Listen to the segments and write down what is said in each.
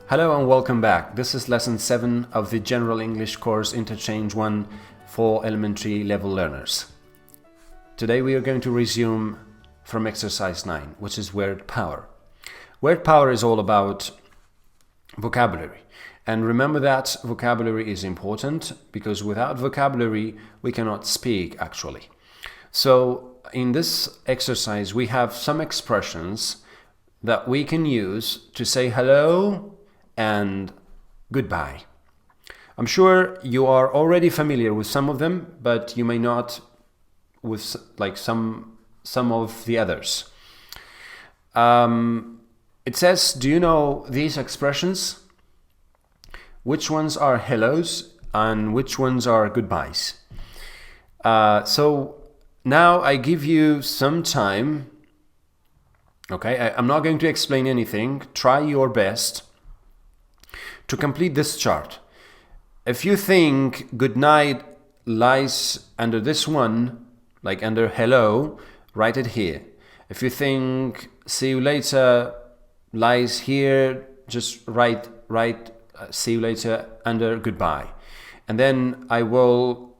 Hello and welcome back. This is lesson 7 of the General English course Interchange 1 for elementary level learners. Today we are going to resume from exercise 9, which is word power. Word power is all about vocabulary. And remember that vocabulary is important because without vocabulary we cannot speak actually. So in this exercise we have some expressions that we can use to say hello and goodbye. I'm sure you are already familiar with some of them, but you may not with like some of the others. It says, do you know these expressions? Which ones are hellos and which ones are goodbyes? So now I give you some time. Okay, I'm not going to explain anything. Try your best to complete this chart. If you think good night lies under this one, like under hello, write it here. If you think see you later lies here, just write see you later under goodbye. And then I will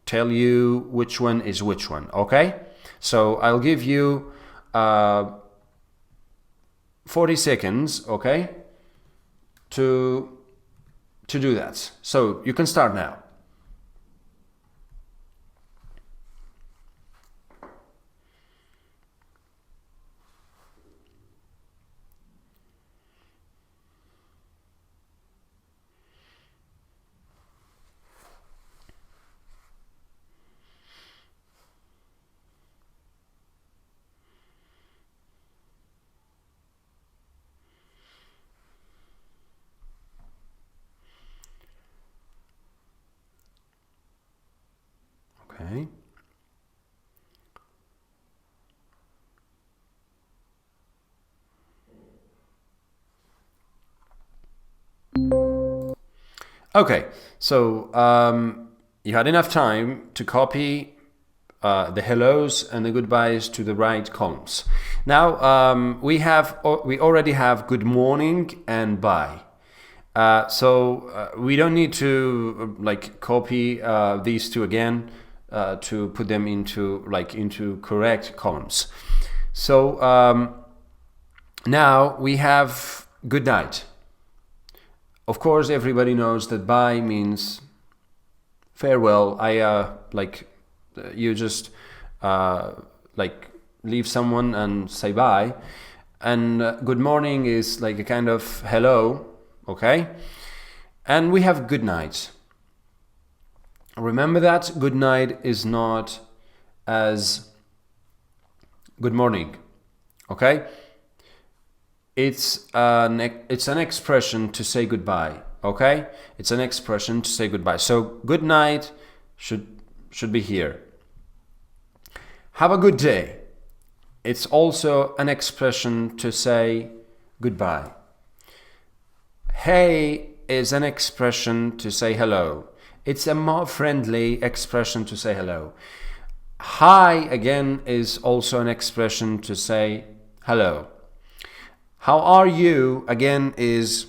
tell you which one is which one, okay? So I'll give you 40 seconds, okay, to do that. So you can start now. Okay. Okay, so you had enough time to copy the hellos and the goodbyes to the right columns. Now we already have good morning and bye. So we don't need to like copy these two again to put them into correct columns. So now we have good night. Of course, everybody knows that bye means farewell. You just leave someone and say bye, and good morning is like a kind of hello, okay? And we have good night. Remember that good night is not as good morning, okay? It's an expression to say goodbye, okay? It's an expression to say goodbye. So good night should be here. Have a good day. It's also an expression to say goodbye. Hey is an expression to say hello. It's a more friendly expression to say hello. Hi, again, is also an expression to say hello. How are you, again, is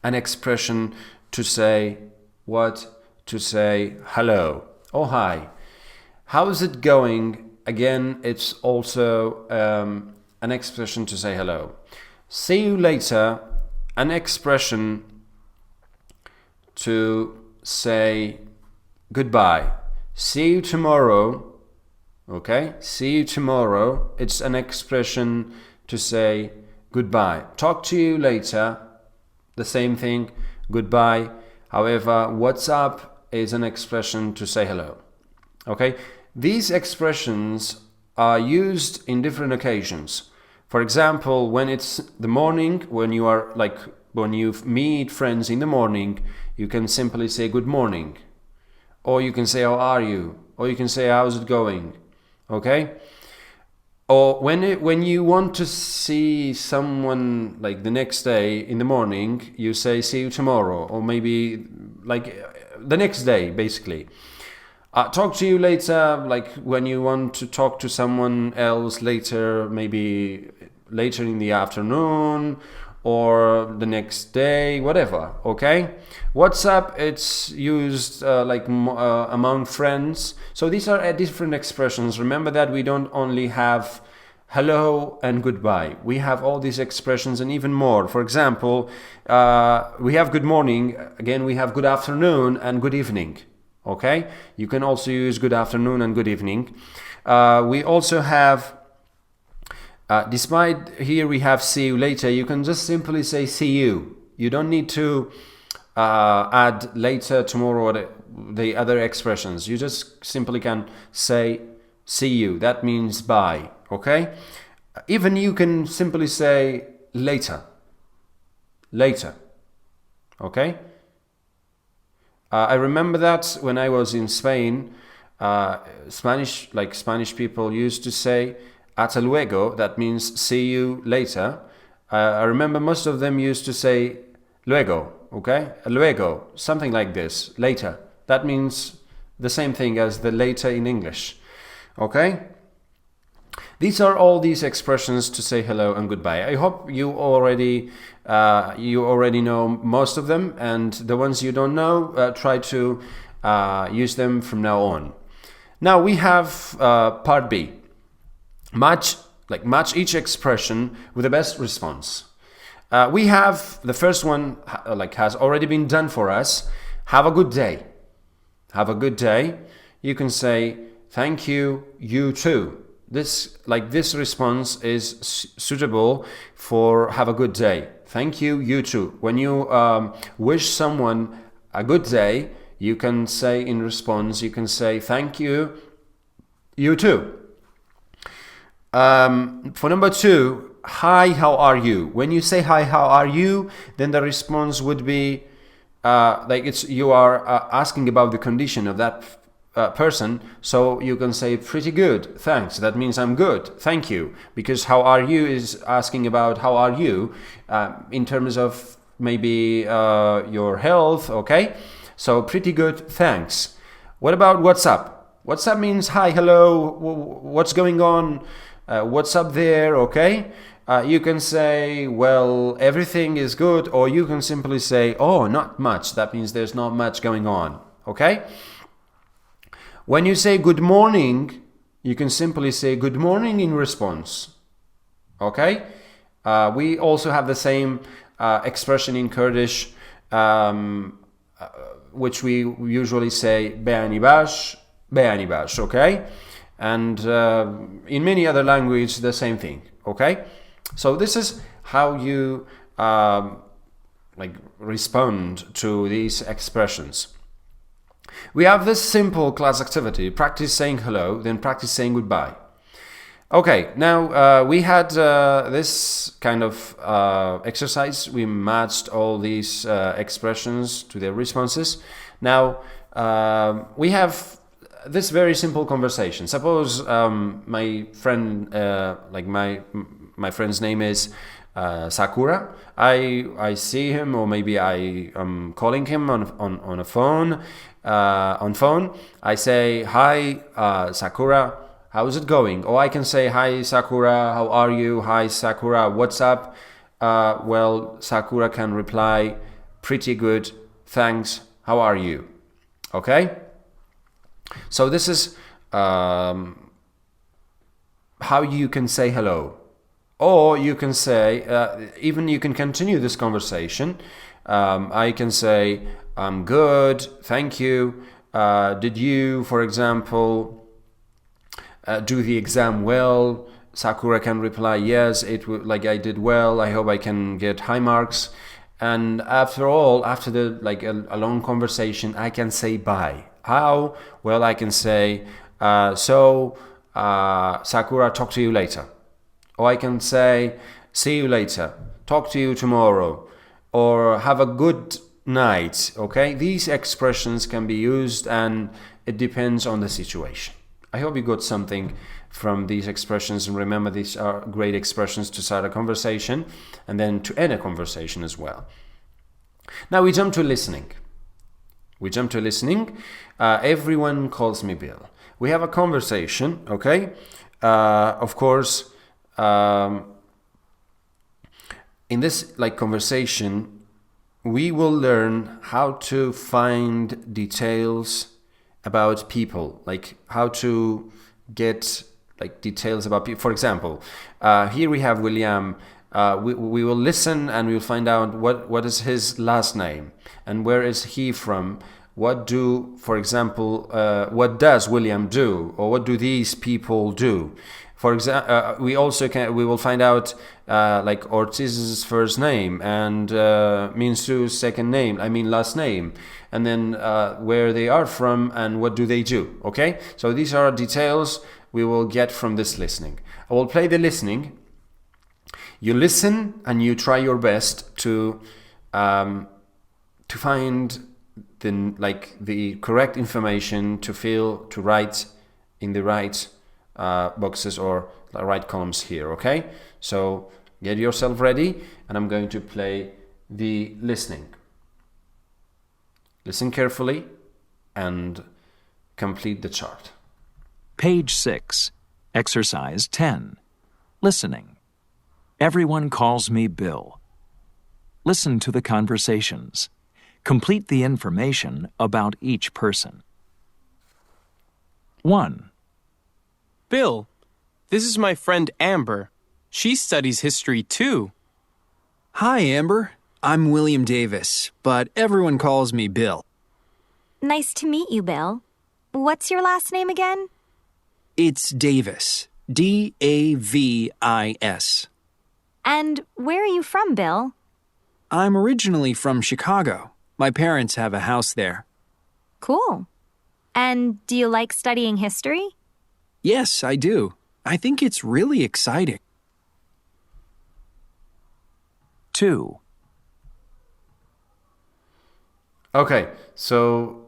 an expression to say what? To say hello or hi. How's it going? Again, it's also an expression to say hello. See you later, an expression to say goodbye. See you tomorrow, okay? See you tomorrow. It's an expression to say goodbye. Talk to you later, the same thing, goodbye. However, what's up is an expression to say hello, okay? These expressions are used in different occasions. For example, when it's the morning, when you meet friends in the morning, you can simply say good morning. Or you can say how are you? Or you can say how's it going? Okay? Or when you want to see someone like the next day in the morning, you say see you tomorrow, or maybe like the next day basically. Talk to you later, like when you want to talk to someone else later, maybe later in the afternoon, or the next day, whatever, okay? What's up, it's used among friends. So these are different expressions. Remember that we don't only have hello and goodbye. We have all these expressions and even more. For example, we have good morning. Again, we have good afternoon and good evening, okay? You can also use good afternoon and good evening. We also have despite here we have see you later, you can just simply say see you. You don't need to add later, tomorrow, or the other expressions. You just simply can say see you. That means bye, okay? Even you can simply say later. Later, okay? I remember that when I was in Spain, Spanish people used to say hasta luego, that means see you later. I remember most of them used to say luego, okay? Luego, something like this, later. That means the same thing as the later in English, okay? These are all these expressions to say hello and goodbye. I hope you already know most of them, and the ones you don't know, try to use them from now on. Now we have part B. Match each expression with the best response. We have the first one has already been done for us. Have a good day. Have a good day. You can say thank you, you too. This response is suitable for have a good day. Thank you, you too. When you wish someone a good day, you can say in response, you can say thank you, you too. For number 2, hi, how are you? When you say hi, how are you, then the response would be you are asking about the condition of that person, so you can say pretty good, thanks. That means I'm good, thank you, because how are you is asking about how are you in terms of maybe your health, okay? So pretty good, thanks. What about what's up? What's up means hi, hello, what's going on? What's up there, okay? You can say, well, everything is good, or you can simply say, oh, not much. That means there's not much going on, okay? When you say good morning, you can simply say good morning in response, okay? We also have the same expression in Kurdish, which we usually say be'ani bash, okay? And in many other languages, the same thing, okay? So this is how you respond to these expressions. We have this simple class activity: practice saying hello, then practice saying goodbye. Okay, now we had this kind of exercise. We matched all these expressions to their responses. Now we have this very simple conversation. Suppose my friend, my friend's name is Sakura. I see him, or maybe I am calling him on a phone. On phone, I say, hi, Sakura, how's it going? Or I can say, hi, Sakura, how are you? Hi, Sakura, what's up? Well, Sakura can reply, pretty good, thanks, how are you? Okay? So this is how you can say hello. Or you can say, even you can continue this conversation. I can say, I'm good, thank you. Did you, for example, do the exam well? Sakura can reply, yes, I did well. I hope I can get high marks. And after a long conversation, I can say bye. How? Well, I can say, Sakura, talk to you later. Or I can say, see you later, talk to you tomorrow, or have a good night, okay? These expressions can be used, and it depends on the situation. I hope you got something from these expressions, and remember, these are great expressions to start a conversation and then to end a conversation as well. Now we jump to listening. Everyone calls me Bill. We have a conversation, okay? Of course, in this conversation, we will learn how to find details about people, how to get details about people. For example, here we have William. We will listen and we will find out what is his last name and where is he from. For example, what does William do, or what do these people do? For example, we will find out Ortiz's first name and Minsu's last name, and then where they are from and what do they do. Okay, so these are details we will get from this listening. I will play the listening. You listen and you try your best to find the correct information to write in the right boxes or the right columns here. Okay, so get yourself ready, and I'm going to play the listening. Listen carefully and complete the chart. Page 6, Exercise 10. Listening. Everyone calls me Bill. Listen to the conversations. Complete the information about each person. 1. Bill, this is my friend Amber. She studies history too. Hi, Amber. I'm William Davis, but everyone calls me Bill. Nice to meet you, Bill. What's your last name again? It's Davis. D-A-V-I-S. And where are you from, Bill? I'm originally from Chicago. My parents have a house there. Cool. And do you like studying history? Yes, I do. I think it's really exciting. 2. Okay, so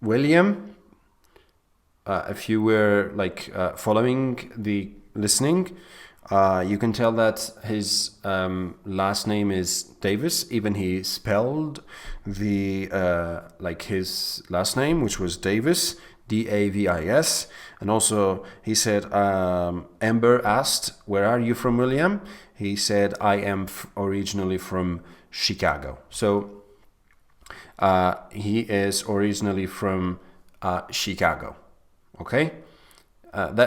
William, if you were following the listening, you can tell that his last name is Davis. Even he spelled the his last name, which was Davis, D-A-V-I-S. And also he said, Amber asked, "Where are you from, William?" He said, "I am originally from Chicago." So he is originally from Chicago. Okay,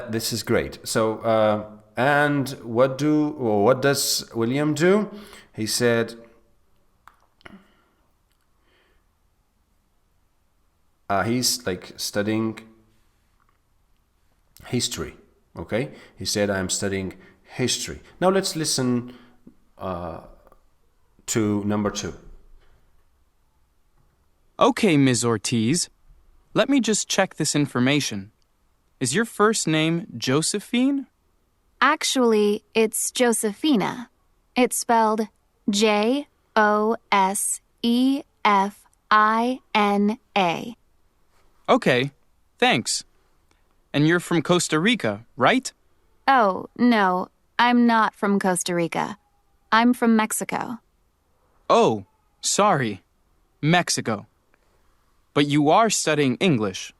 this is great. So and what does William do? He said he's studying history. Okay, he said, "I am studying history." Now let's listen to number 2. Okay, Ms. Ortiz. Let me just check this information. Is your first name Josephine? Actually, it's Josephina. It's spelled Josefina. Okay, thanks. And you're from Costa Rica, right? Oh, no, I'm not from Costa Rica. I'm from Mexico. Oh, sorry. Mexico. But you are studying English.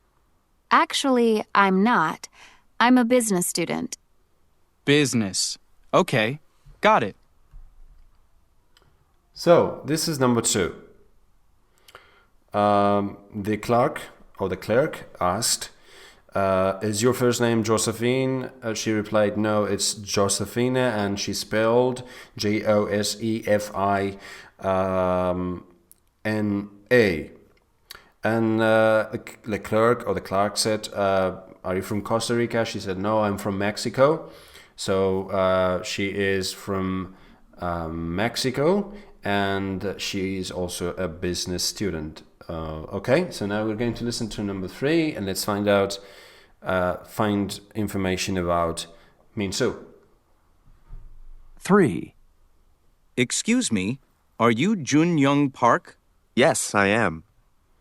Actually, I'm not. I'm a business student. Business. Okay, got it. So this is number 2. The clerk asked, "Is your first name Josephine?" She replied, "No, it's Josefina," and she spelled Josefina. And the clerk said, "Are you from Costa Rica?" She said, "No, I'm from Mexico." So she is from Mexico, and she is also a business student. Okay, so now we're going to listen to number 3, and let's find information about Minsu. 3. Excuse me, are you Jun Young Park? Yes, I am.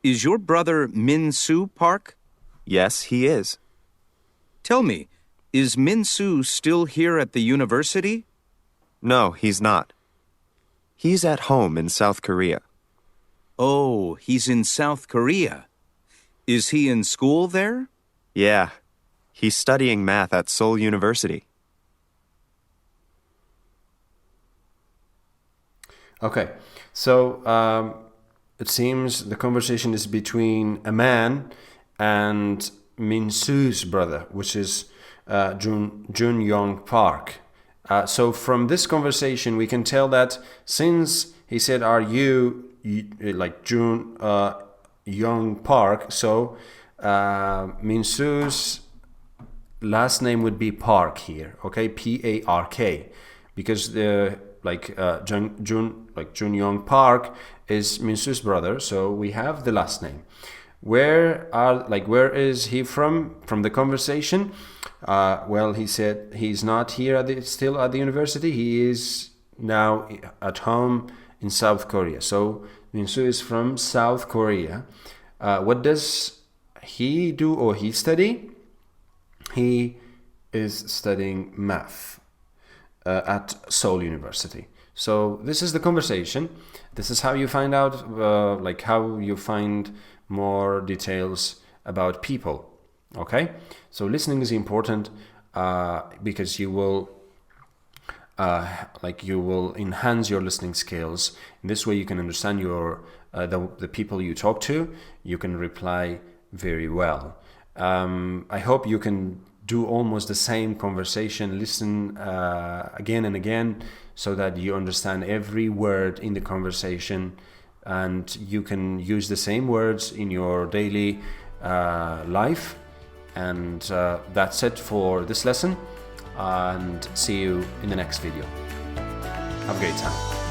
Is your brother Min Soo Park? Yes, he is. Tell me, is Min Soo still here at the university? No, he's not. He's at home in South Korea. Oh, he's in South Korea. Is he in school there? Yeah, he's studying math at Seoul University. Okay, so it seems the conversation is between a man and Min-soo's brother, which is Jun Young Park. So from this conversation, we can tell that since he said, "Are you like Jun Young Park?" So Min-soo's last name would be Park here, okay, P-A-R-K, because the Jun Young Park is Min-soo's brother, so we have the last name. Where is he from the conversation? Well, he said he's not here still at the university. He is now at home in South Korea. So Min-soo is from South Korea. What does he do or he study? He is studying math at Seoul University. So this is the conversation. This is how you find out, how you find more details about people. Okay, so listening is important because you will enhance your listening skills. In this way, you can understand the people you talk to. You can reply very well. I hope you can do almost the same conversation, listen again and again, so that you understand every word in the conversation, and you can use the same words in your daily life. And that's it for this lesson, and see you in the next video. Have a great time.